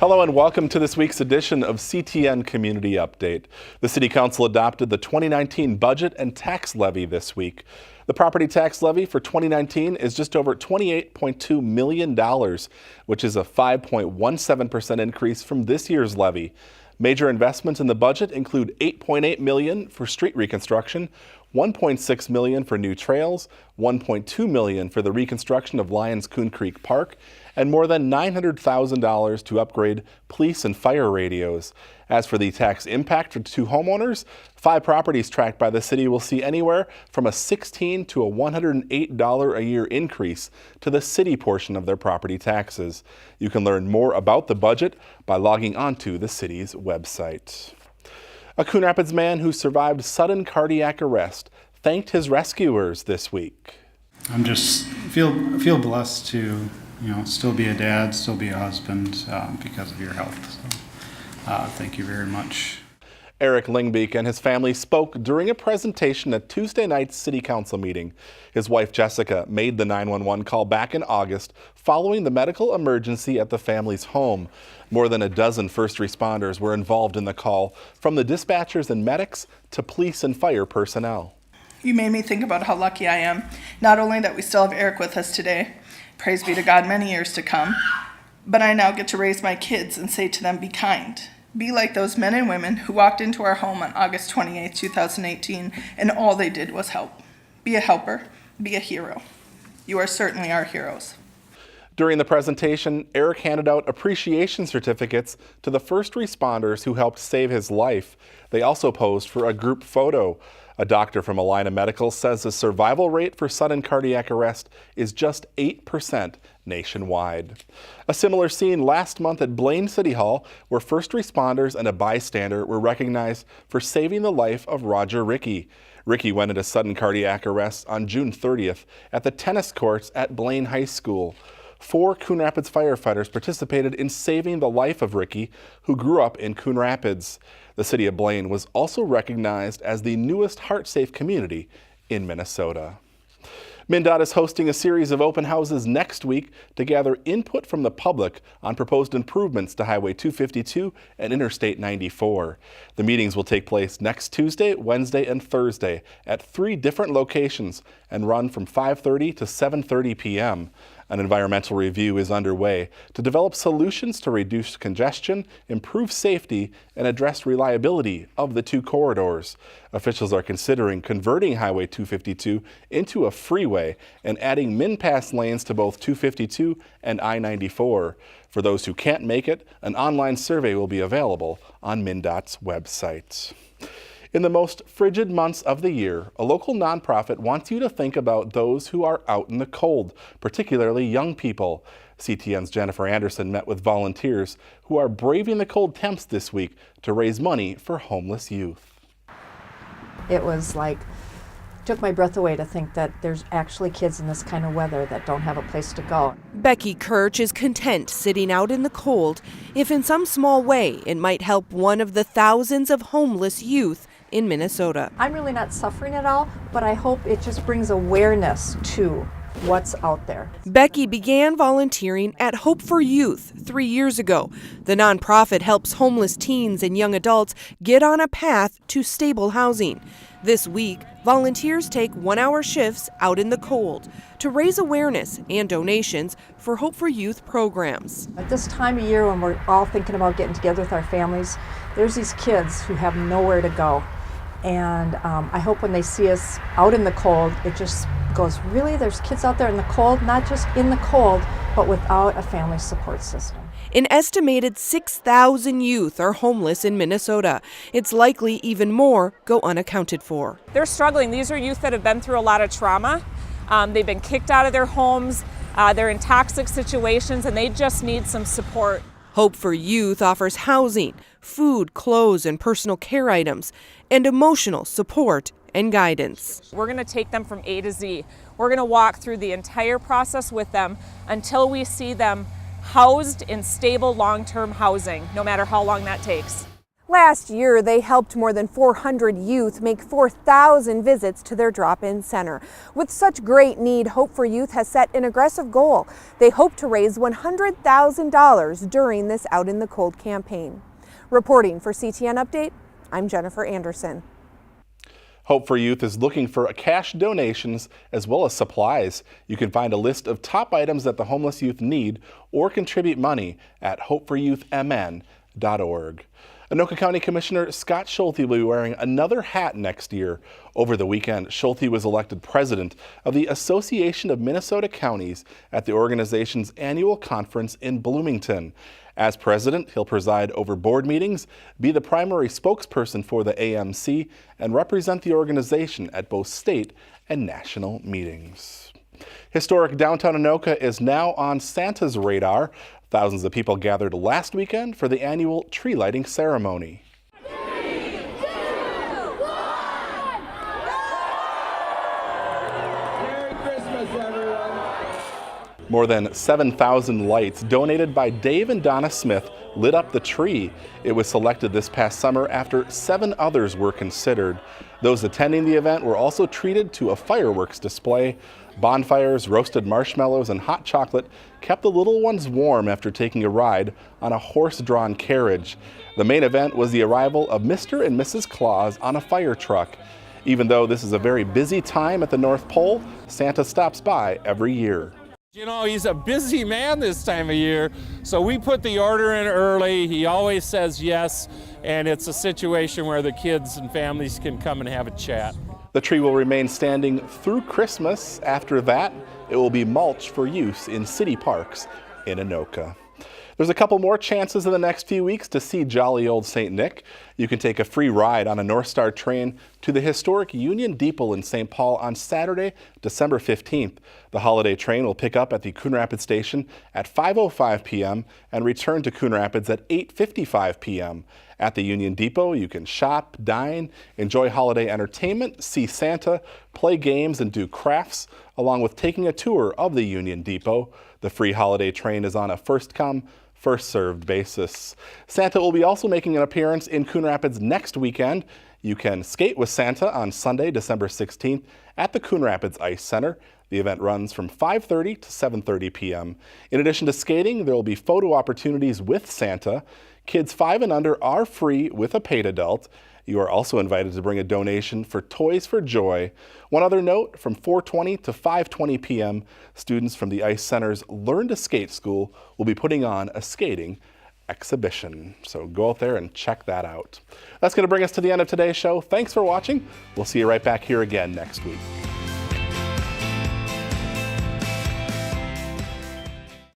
Hello and welcome to this week's edition of CTN Community Update. The City Council adopted the 2019 budget and tax levy this week. The property tax levy for 2019 is just over $28.2 million, which is a 5.17% increase from this year's levy. Major investments in the budget include $8.8 million for street reconstruction, $1.6 million for new trails, $1.2 million for the reconstruction of Lyons Coon Creek Park, and more than $900,000 to upgrade police and fire radios. As for the tax impact to homeowners, 5 properties tracked by the city will see anywhere from a $16 to a $108 a year increase to the city portion of their property taxes. You can learn more about the budget by logging onto the city's website. A Coon Rapids man who survived sudden cardiac arrest thanked his rescuers this week. I'm just feel blessed to, still be a dad, still be a husband because of your help. So, thank you very much. Eric Lingbeek and his family spoke during a presentation at Tuesday night's City Council meeting. His wife Jessica made the 911 call back in August following the medical emergency at the family's home. More than a dozen first responders were involved in the call, from the dispatchers and medics to police and fire personnel. You made me think about how lucky I am, not only that we still have Eric with us today, praise be to God, many years to come, but I now get to raise my kids and say to them, be kind. Be like those men and women who walked into our home on August 28, 2018, and all they did was help. Be a helper, be a hero. You are certainly our heroes. During the presentation, Eric handed out appreciation certificates to the first responders who helped save his life. They also posed for a group photo. A doctor from Alina Medical says the survival rate for sudden cardiac arrest is just 8% nationwide. A similar scene last month at Blaine City Hall, where first responders and a bystander were recognized for saving the life of Roger Rickey. Rickey went into sudden cardiac arrest on June 30th at the tennis courts at Blaine High School. 4 Coon Rapids firefighters participated in saving the life of Rickey, who grew up in Coon Rapids. The city of Blaine was also recognized as the newest heart-safe community in Minnesota. MnDOT is hosting a series of open houses next week to gather input from the public on proposed improvements to Highway 252 and Interstate 94. The meetings will take place next Tuesday, Wednesday, and Thursday at 3 different locations and run from 5:30 to 7:30 p.m. An environmental review is underway to develop solutions to reduce congestion, improve safety, and address reliability of the 2 corridors. Officials are considering converting Highway 252 into a freeway and adding min-pass lanes to both 252 and I-94. For those who can't make it, an online survey will be available on MnDOT's website. In the most frigid months of the year, a local nonprofit wants you to think about those who are out in the cold, particularly young people. CTN's Jennifer Anderson met with volunteers who are braving the cold temps this week to raise money for homeless youth. It was like, took my breath away to think that there's actually kids in this kind of weather that don't have a place to go. Becky Kirch is content sitting out in the cold if in some small way it might help one of the thousands of homeless youth in Minnesota. I'm really not suffering at all, but I hope it just brings awareness to what's out there. Becky began volunteering at Hope for Youth 3 years ago. The nonprofit helps homeless teens and young adults get on a path to stable housing. This week, volunteers take 1-hour shifts out in the cold to raise awareness and donations for Hope for Youth programs. At this time of year when we're all thinking about getting together with our families, there's these kids who have nowhere to go. And I hope when they see us out in the cold, it just goes, really, there's kids out there in the cold, not just in the cold, but without a family support system. An estimated 6,000 youth are homeless in Minnesota. It's likely even more go unaccounted for. They're struggling. These are youth that have been through a lot of trauma. They've been kicked out of their homes. They're in toxic situations, and they just need some support. Hope for Youth offers housing, food, clothes, and personal care items, and emotional support and guidance. We're going to take them from A to Z. We're going to walk through the entire process with them until we see them housed in stable long-term housing, no matter how long that takes. Last year, they helped more than 400 youth make 4,000 visits to their drop-in center. With such great need, Hope for Youth has set an aggressive goal. They hope to raise $100,000 during this Out in the Cold campaign. Reporting for CTN Update, I'm Jennifer Anderson. Hope for Youth is looking for cash donations as well as supplies. You can find a list of top items that the homeless youth need or contribute money at hopeforyouthmn.org. Anoka County Commissioner Scott Schulte will be wearing another hat next year. Over the weekend, Schulte was elected president of the Association of Minnesota Counties at the organization's annual conference in Bloomington. As president, he'll preside over board meetings, be the primary spokesperson for the AMC, and represent the organization at both state and national meetings. Historic downtown Anoka is now on Santa's radar. Thousands of people gathered last weekend for the annual tree lighting ceremony. 3, 2, 1. Merry Christmas, everyone. More than 7,000 lights donated by Dave and Donna Smith lit up the tree. It was selected this past summer after 7 others were considered. Those attending the event were also treated to a fireworks display. Bonfires, roasted marshmallows, and hot chocolate kept the little ones warm after taking a ride on a horse-drawn carriage. The main event was the arrival of Mr. and Mrs. Claus on a fire truck. Even though this is a very busy time at the North Pole, Santa stops by every year. You know, he's a busy man this time of year, so we put the order in early. He always says yes, and it's a situation where the kids and families can come and have a chat. The tree will remain standing through Christmas. After that, it will be mulch for use in city parks in Anoka. There's a couple more chances in the next few weeks to see jolly old St. Nick. You can take a free ride on a Northstar train to the historic Union Depot in St. Paul on Saturday, December 15th. The holiday train will pick up at the Coon Rapids station at 5:05 p.m. and return to Coon Rapids at 8:55 p.m. At the Union Depot, you can shop, dine, enjoy holiday entertainment, see Santa, play games, and do crafts, along with taking a tour of the Union Depot. The free holiday train is on a first-come, first-served basis. Santa will be also making an appearance in Coon Rapids next weekend. You can skate with Santa on Sunday, December 16th at the Coon Rapids Ice Center. The event runs from 5:30 to 7:30 p.m. In addition to skating, there will be photo opportunities with Santa. Kids 5 and under are free with a paid adult. You are also invited to bring a donation for Toys for Joy. One other note, from 4:20 to 5:20 p.m., students from the Ice Center's Learn to Skate School will be putting on a skating exhibition. So go out there and check that out. That's going to bring us to the end of today's show. Thanks for watching. We'll see you right back here again next week.